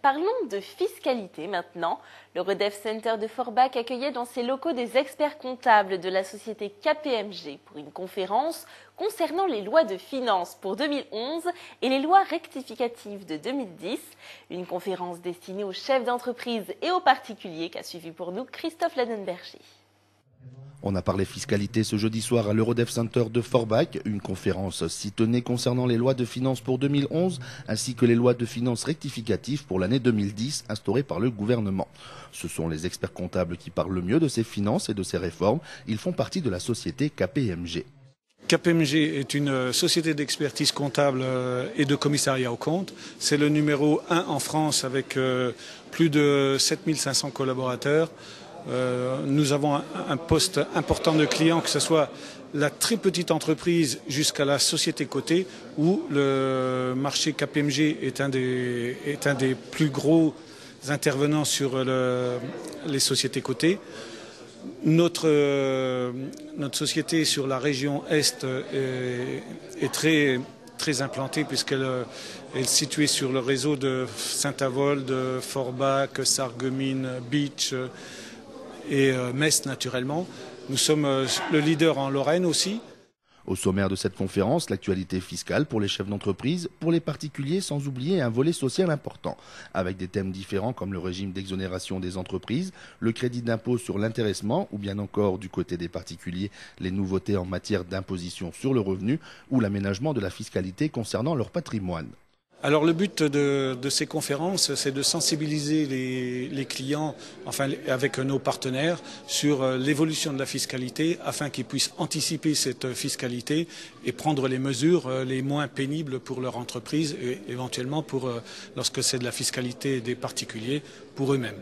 Parlons de fiscalité maintenant. Le Redev Center de Forbach accueillait dans ses locaux des experts comptables de la société KPMG pour une conférence concernant les lois de finances pour 2011 et les lois rectificatives de 2010. Une conférence destinée aux chefs d'entreprise et aux particuliers qu'a suivi pour nous Christophe Ladenberger. On a parlé fiscalité ce jeudi soir à l'Eurodev Center de Forbach. Une conférence s'y tenait concernant les lois de finances pour 2011 ainsi que les lois de finances rectificatives pour l'année 2010 instaurées par le gouvernement. Ce sont les experts comptables qui parlent le mieux de ces finances et de ces réformes. Ils font partie de la société KPMG. KPMG est une société d'expertise comptable et de commissariat aux comptes. C'est le numéro 1 en France avec plus de 7500 collaborateurs. Nous avons un poste important de clients, que ce soit la très petite entreprise jusqu'à la société cotée, où le marché KPMG est un des plus gros intervenants sur les sociétés cotées. Notre société sur la région Est est très implantée puisqu'elle est située sur le réseau de Saint-Avold, de Forbach, Sarreguemines, Bitche et Metz naturellement. Nous sommes le leader en Lorraine aussi. Au sommaire de cette conférence, l'actualité fiscale pour les chefs d'entreprise, pour les particuliers, sans oublier un volet social important, avec des thèmes différents comme le régime d'exonération des entreprises, le crédit d'impôt sur l'intéressement ou bien encore du côté des particuliers, les nouveautés en matière d'imposition sur le revenu ou l'aménagement de la fiscalité concernant leur patrimoine. Alors le but de ces conférences, c'est de sensibiliser les clients, enfin avec nos partenaires, sur l'évolution de la fiscalité afin qu'ils puissent anticiper cette fiscalité et prendre les mesures les moins pénibles pour leur entreprise et éventuellement pour, lorsque c'est de la fiscalité des particuliers, pour eux-mêmes.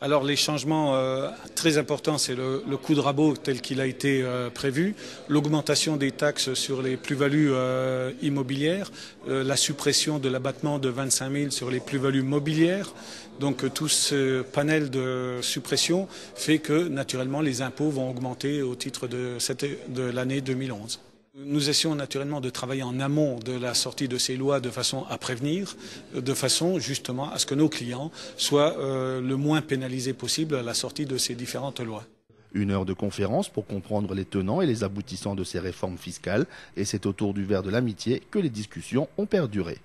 Alors les changements très importants, c'est le coup de rabot tel qu'il a été prévu, l'augmentation des taxes sur les plus-values immobilières, la suppression de l'abattement de 25 000 sur les plus-values mobilières. Donc tout ce panel de suppression fait que naturellement les impôts vont augmenter au titre de l'année 2011. Nous essayons naturellement de travailler en amont de la sortie de ces lois de façon à prévenir, de façon justement à ce que nos clients soient le moins pénalisés possible à la sortie de ces différentes lois. 1 heure de conférence pour comprendre les tenants et les aboutissants de ces réformes fiscales, et c'est autour du verre de l'amitié que les discussions ont perduré.